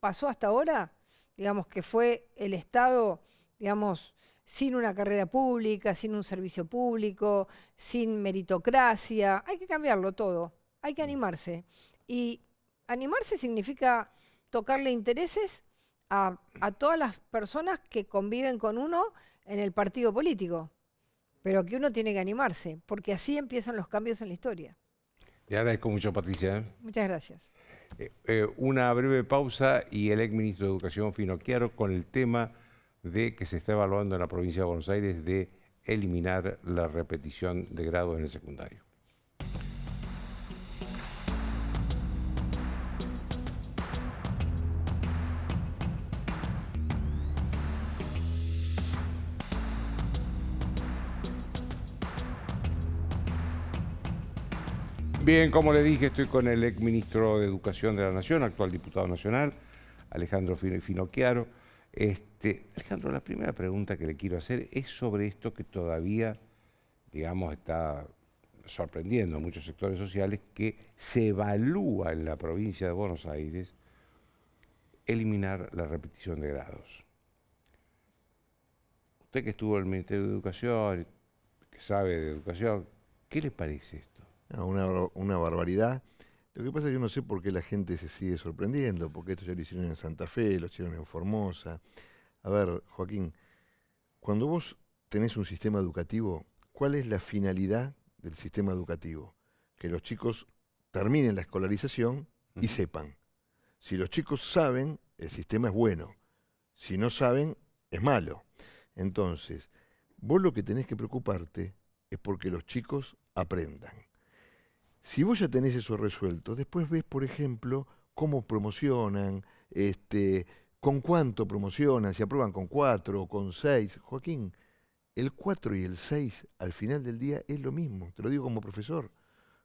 pasó hasta ahora, digamos que fue el Estado, digamos, sin una carrera pública, sin un servicio público, sin meritocracia. Hay que cambiarlo todo. Hay que animarse. Y animarse significa tocarle intereses a todas las personas que conviven con uno en el partido político. Pero que uno tiene que animarse, porque así empiezan los cambios en la historia. Le agradezco mucho, Patricia. Muchas gracias. Una breve pausa y el exministro de Educación, Finocchiaro, con el tema de que se está evaluando en la provincia de Buenos Aires de eliminar la repetición de grados en el secundario. Bien, como le dije, estoy con el exministro de Educación de la Nación, actual diputado nacional, Alejandro Finocchiaro. Alejandro, la primera pregunta que le quiero hacer es sobre esto que todavía, digamos, está sorprendiendo a muchos sectores sociales, que se evalúa en la provincia de Buenos Aires eliminar la repetición de grados. Usted que estuvo en el Ministerio de Educación, que sabe de educación, ¿qué le parece esto? Una barbaridad. Lo que pasa es que yo no sé por qué la gente se sigue sorprendiendo, porque esto ya lo hicieron en Santa Fe, lo hicieron en Formosa. A ver, Joaquín, cuando vos tenés un sistema educativo, ¿cuál es la finalidad del sistema educativo? Que los chicos terminen la escolarización y sepan. Si los chicos saben, el sistema es bueno. Si no saben, es malo. Entonces, vos lo que tenés que preocuparte es porque los chicos aprendan. Si vos ya tenés eso resuelto, después ves, por ejemplo, cómo promocionan, con cuánto promocionan, si aprueban con 4 o con 6. Joaquín, el 4 y el 6 al final del día es lo mismo, te lo digo como profesor,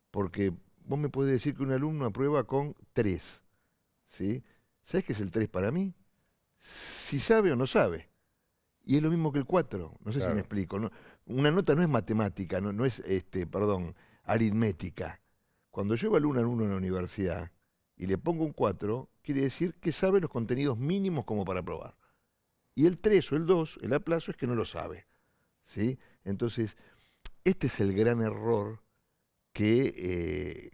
porque vos me podés decir que un alumno aprueba con 3, ¿sí? ¿Sabés qué es el 3 para mí? Si sabe o no sabe. Y es lo mismo que el 4, no sé si me explico. No, una nota no es matemática, no es, aritmética. Cuando yo evalúo a un alumno en la universidad y le pongo un 4, quiere decir que sabe los contenidos mínimos como para aprobar. Y el 3 o el 2, el aplazo, es que no lo sabe, ¿sí? Entonces, este es el gran error que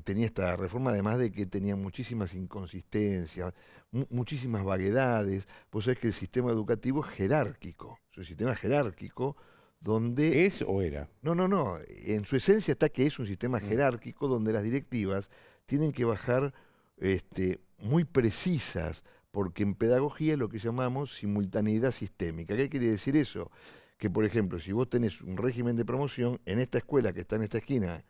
tenía esta reforma, además de que tenía muchísimas inconsistencias, muchísimas vaguedades. Vos sabés que el sistema educativo es jerárquico, es un sistema jerárquico donde... ¿Es o era? No, en su esencia está que es un sistema jerárquico donde las directivas tienen que bajar muy precisas, porque en pedagogía es lo que llamamos simultaneidad sistémica. ¿Qué quiere decir eso? Que, por ejemplo, si vos tenés un régimen de promoción, en esta escuela que está en esta esquina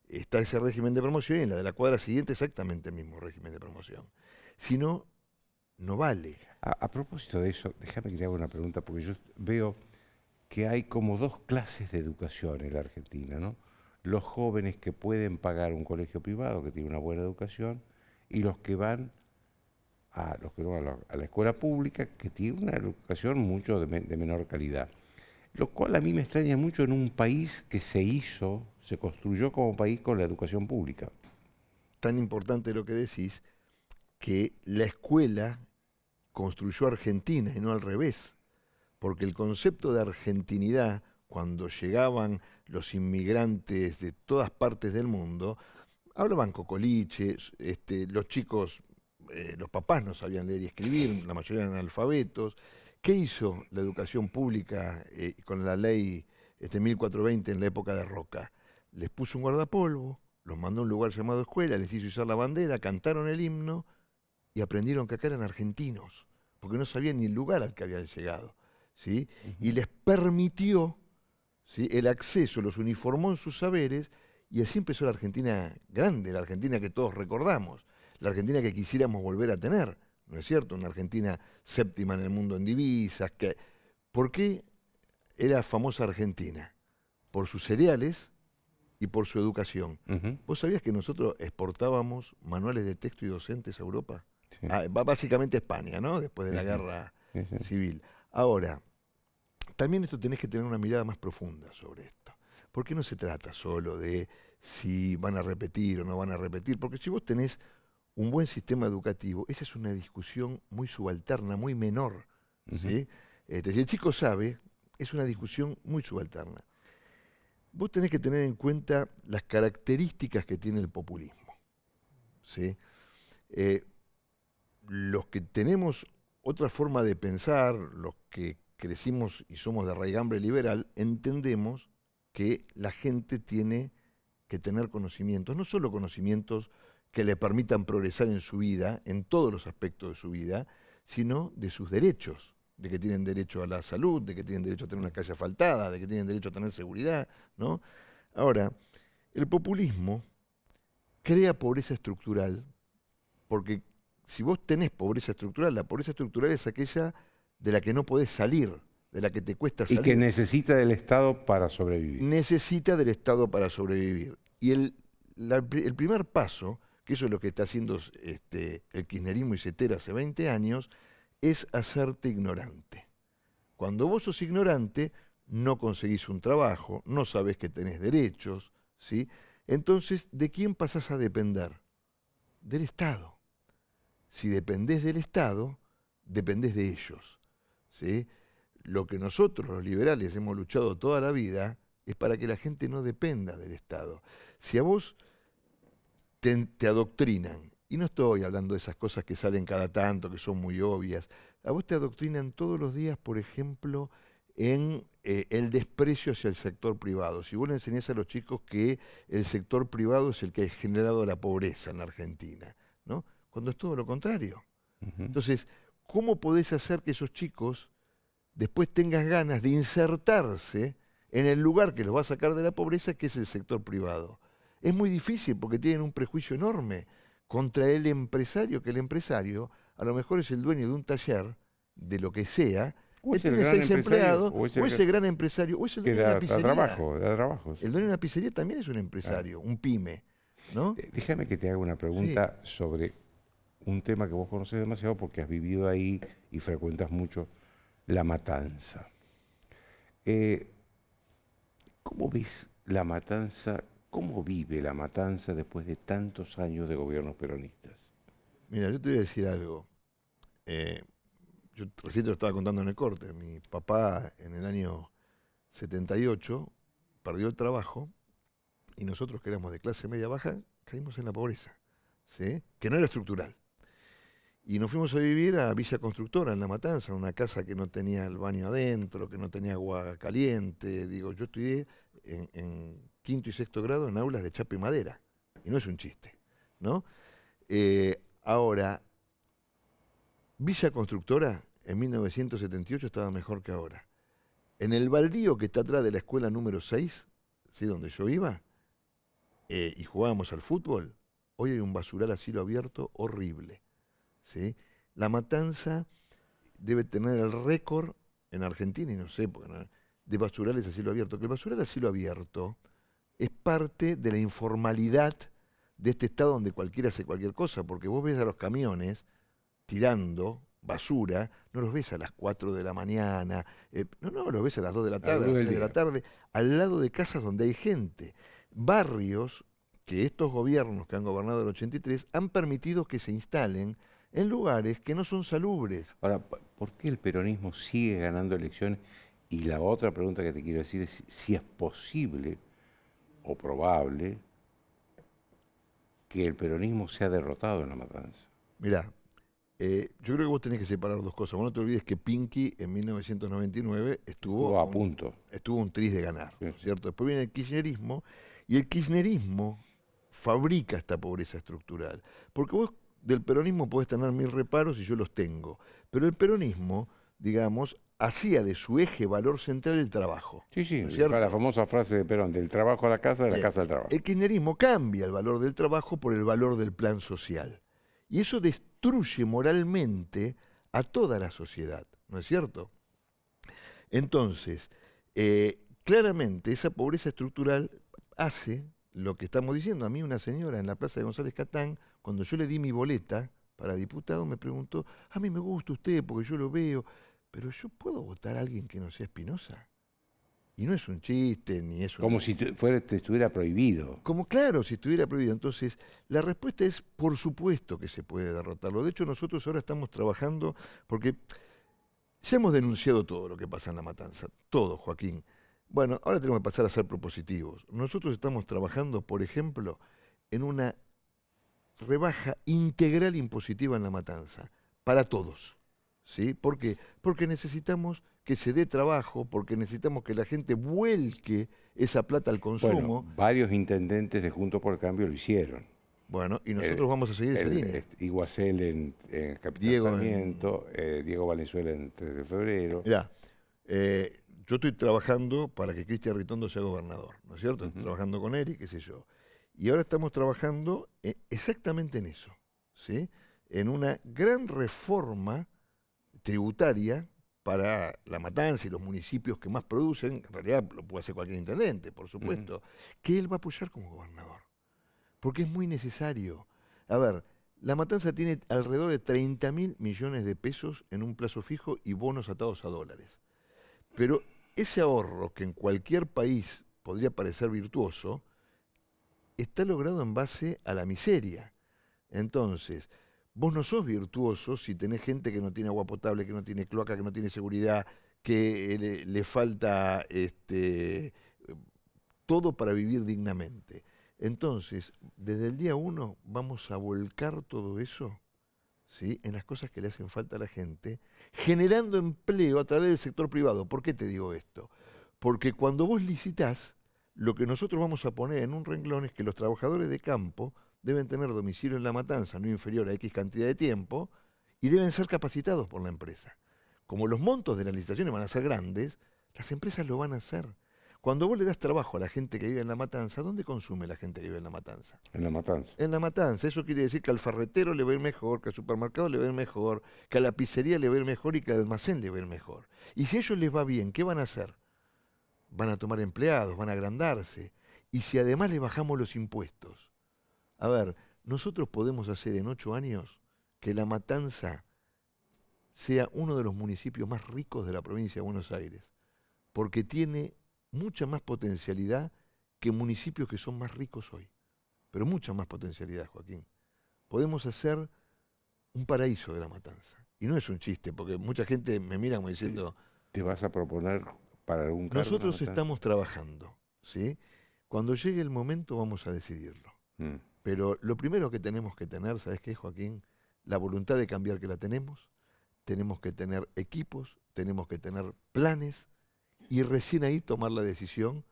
está ese régimen de promoción y en la de la cuadra siguiente exactamente el mismo régimen de promoción. Si no, no vale. A propósito de eso, déjame que te haga una pregunta, porque yo veo que hay como 2 clases de educación en la Argentina, ¿no? Los jóvenes que pueden pagar un colegio privado, que tiene una buena educación, y los que van a la escuela pública, que tiene una educación mucho de menor calidad. Lo cual a mí me extraña mucho en un país que se construyó como país con la educación pública. Tan importante lo que decís, que la escuela construyó Argentina y no al revés. Porque el concepto de argentinidad, cuando llegaban los inmigrantes de todas partes del mundo, hablaban cocoliche, los chicos, los papás no sabían leer y escribir, la mayoría eran analfabetos. ¿Qué hizo la educación pública con la ley 1420 en la época de Roca? Les puso un guardapolvo, los mandó a un lugar llamado escuela, les hizo izar la bandera, cantaron el himno y aprendieron que acá eran argentinos, porque no sabían ni el lugar al que habían llegado, ¿sí? Y les permitió, ¿sí?, el acceso, los uniformó en sus saberes, y así empezó la Argentina grande, la Argentina que todos recordamos, la Argentina que quisiéramos volver a tener. ¿No es cierto? Una Argentina séptima en el mundo en divisas. ¿Por qué era famosa Argentina? Por sus cereales y por su educación. ¿Vos sabías que nosotros exportábamos manuales de texto y docentes a Europa? Sí. Básicamente a España, ¿no? Después de la guerra civil. Ahora, también esto tenés que tener una mirada más profunda sobre esto. ¿Por qué no se trata solo de si van a repetir o no van a repetir? Porque si vos tenés un buen sistema educativo, esa es una discusión muy subalterna, muy menor, ¿sí? Si el chico sabe, es una discusión muy subalterna. Vos tenés que tener en cuenta las características que tiene el populismo, ¿sí? Los que tenemos otra forma de pensar, los que crecimos y somos de raigambre liberal, entendemos que la gente tiene que tener conocimientos, no solo conocimientos que le permitan progresar en su vida, en todos los aspectos de su vida, sino de sus derechos, de que tienen derecho a la salud, de que tienen derecho a tener una calle asfaltada, de que tienen derecho a tener seguridad, ¿no? Ahora, el populismo crea pobreza estructural, porque si vos tenés pobreza estructural, la pobreza estructural es aquella de la que no podés salir, de la que te cuesta salir. Y que necesita del Estado para sobrevivir. Necesita del Estado para sobrevivir. Y el primer paso, que eso es lo que está haciendo el kirchnerismo y Cetera hace 20 años, es hacerte ignorante. Cuando vos sos ignorante, no conseguís un trabajo, no sabés que tenés derechos, ¿sí? Entonces, ¿de quién pasás a depender? Del Estado. si dependés del Estado, dependés de ellos. ¿Sí? Lo que nosotros, los liberales, hemos luchado toda la vida es para que la gente no dependa del Estado. Si a vos te adoctrinan, y no estoy hablando de esas cosas que salen cada tanto, que son muy obvias, a vos te adoctrinan todos los días, por ejemplo, en el desprecio hacia el sector privado. Si vos le enseñás a los chicos que el sector privado es el que ha generado la pobreza en la Argentina, ¿no? Cuando es todo lo contrario. Entonces, ¿cómo podés hacer que esos chicos después tengan ganas de insertarse en el lugar que los va a sacar de la pobreza, que es el sector privado? Es muy difícil porque tienen un prejuicio enorme contra el empresario, que el empresario a lo mejor es el dueño de un taller, de lo que sea, O es tiene el gran 6 empleados, empresario, o es el gran empresario, o es el dueño de una pizzería. Da trabajo. El dueño de una pizzería también es un empresario, un pyme, ¿no? Déjame que te haga una pregunta sobre un tema que vos conoces demasiado porque has vivido ahí y frecuentas mucho, La Matanza. ¿Cómo ves La Matanza? ¿Cómo vive La Matanza después de tantos años de gobiernos peronistas? Mira, yo te voy a decir algo. Yo recién te lo estaba contando en el corte. Mi papá en el año 78 perdió el trabajo y nosotros, que éramos de clase media baja, caímos en la pobreza, ¿sí? Que no era estructural. Y nos fuimos a vivir a Villa Constructora, en La Matanza, en una casa que no tenía el baño adentro, que no tenía agua caliente. Digo, yo estudié en quinto y sexto grado en aulas de chapa y madera. Y no es un chiste, ¿no? Ahora, Villa Constructora en 1978 estaba mejor que ahora. En el baldío que está atrás de la escuela número 6, ¿sí? Donde yo iba, y jugábamos al fútbol, hoy hay un basural a cielo abierto horrible. ¿Sí? La Matanza debe tener el récord en Argentina, y no sé, de basurales a cielo abierto. Que el basural a cielo abierto es parte de la informalidad de este estado donde cualquiera hace cualquier cosa, porque vos ves a los camiones tirando basura, no los ves a las 4 de la mañana, no, los ves a las 2 de la tarde, a las 3 de la tarde, al lado de casas donde hay gente. Barrios que estos gobiernos que han gobernado el 83 han permitido que se instalen en lugares que no son salubres. Ahora, ¿por qué el peronismo sigue ganando elecciones? Y la otra pregunta que te quiero decir es si es posible o probable que el peronismo sea derrotado en La Matanza. Mirá, yo creo que vos tenés que separar dos cosas. Vos no te olvides que Pinky en 1999 estuvo a punto. Estuvo un tris de ganar, ¿no es cierto? Después viene el kirchnerismo, y el kirchnerismo fabrica esta pobreza estructural. Porque vos del peronismo podés tener 1000 reparos, y yo los tengo. Pero el peronismo, digamos, hacía de su eje valor central el trabajo. Sí, ¿no es cierto? la famosa frase de Perón, del trabajo a la casa, de la casa al trabajo. El kirchnerismo cambia el valor del trabajo por el valor del plan social. Y eso destruye moralmente a toda la sociedad, ¿no es cierto? Entonces, claramente esa pobreza estructural hace lo que estamos diciendo. A mí una señora en la Plaza de González Catán, cuando yo le di mi boleta para diputado, me preguntó, a mí me gusta usted porque yo lo veo, pero yo puedo votar a alguien que no sea Espinosa. Y no es un chiste, ni es como si estuviera prohibido. Como claro, si estuviera prohibido. Entonces, la respuesta es, por supuesto que se puede derrotarlo. De hecho, nosotros ahora estamos trabajando, porque ya hemos denunciado todo lo que pasa en La Matanza. Todo, Joaquín. Bueno, ahora tenemos que pasar a ser propositivos. Nosotros estamos trabajando, por ejemplo, en una rebaja integral impositiva en La Matanza, para todos. ¿Sí? ¿Por qué? Porque necesitamos que se dé trabajo, porque necesitamos que la gente vuelque esa plata al consumo. Bueno, varios intendentes de Juntos por el Cambio lo hicieron. Bueno, y nosotros vamos a seguir esa línea. Iguacel en Capitán Sarmiento, Diego Valenzuela en 3 de febrero. Mirá, yo estoy trabajando para que Cristian Ritondo sea gobernador, ¿no es cierto? Estoy trabajando con él y qué sé yo. Y ahora estamos trabajando exactamente en eso, ¿sí? En una gran reforma tributaria para La Matanza y los municipios que más producen. En realidad lo puede hacer cualquier intendente, por supuesto, que él va a apoyar como gobernador. Porque es muy necesario. A ver, La Matanza tiene alrededor de 30.000 millones de pesos en un plazo fijo y bonos atados a dólares. Pero ese ahorro, que en cualquier país podría parecer virtuoso, está logrado en base a la miseria. Entonces, Vos no sos virtuoso si tenés gente que no tiene agua potable, que no tiene cloaca, que no tiene seguridad, que le falta todo para vivir dignamente. Entonces, desde el día 1 vamos a volcar todo eso, ¿sí?, en las cosas que le hacen falta a la gente, generando empleo a través del sector privado. ¿Por qué te digo esto? Porque cuando vos licitás, lo que nosotros vamos a poner en un renglón es que los trabajadores de campo deben tener domicilio en La Matanza no inferior a X cantidad de tiempo y deben ser capacitados por la empresa. Como los montos de las licitaciones van a ser grandes, las empresas lo van a hacer. Cuando vos le das trabajo a la gente que vive en La Matanza, ¿dónde consume la gente que vive en La Matanza? En La Matanza. En La Matanza. Eso quiere decir que al ferretero le va a ir mejor, que al supermercado le va a ir mejor, que a la pizzería le va a ir mejor y que al almacén le va a ir mejor. Y si a ellos les va bien, ¿qué van a hacer? Van a tomar empleados, van a agrandarse. Y si además les bajamos los impuestos. A ver, nosotros podemos hacer en 8 años que La Matanza sea uno de los municipios más ricos de la provincia de Buenos Aires, porque tiene mucha más potencialidad que municipios que son más ricos hoy, pero mucha más potencialidad, Joaquín. Podemos hacer un paraíso de La Matanza. Y no es un chiste, porque mucha gente me mira como diciendo... ¿Te vas a proponer para algún cargo? Nosotros estamos trabajando, ¿sí? Cuando llegue el momento vamos a decidirlo. Pero lo primero que tenemos que tener, ¿sabes qué, Joaquín? La voluntad de cambiar, que la tenemos que tener equipos, tenemos que tener planes y recién ahí tomar la decisión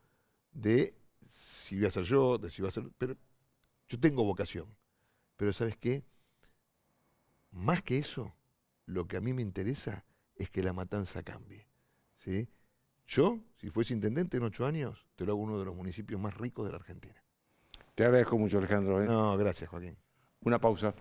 de si voy a ser yo, de si voy a ser... Pero yo tengo vocación, pero ¿sabes qué? Más que eso, lo que a mí me interesa es que La Matanza cambie, ¿sí? Yo, si fuese intendente en 8 años, te lo hago uno de los municipios más ricos de la Argentina. Te agradezco mucho, Alejandro. No, gracias, Joaquín. Una pausa.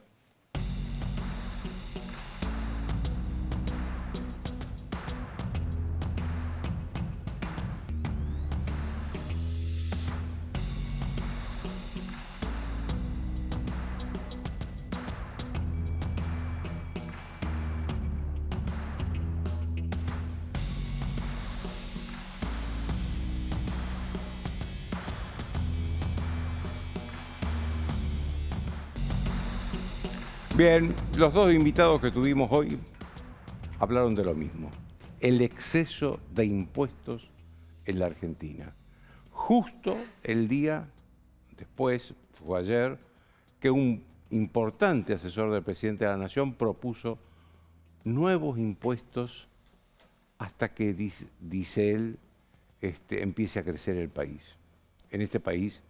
Bien, los dos invitados que tuvimos hoy hablaron de lo mismo. El exceso de impuestos en la Argentina. Justo el día después, fue ayer, que un importante asesor del presidente de la Nación propuso nuevos impuestos hasta que, dice él, empiece a crecer el país. En este país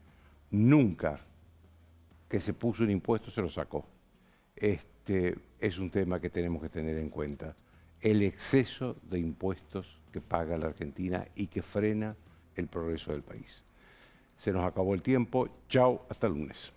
nunca que se puso un impuesto se lo sacó. Es un tema que tenemos que tener en cuenta. El exceso de impuestos que paga la Argentina y que frena el progreso del país. Se nos acabó el tiempo. Chao, hasta el lunes.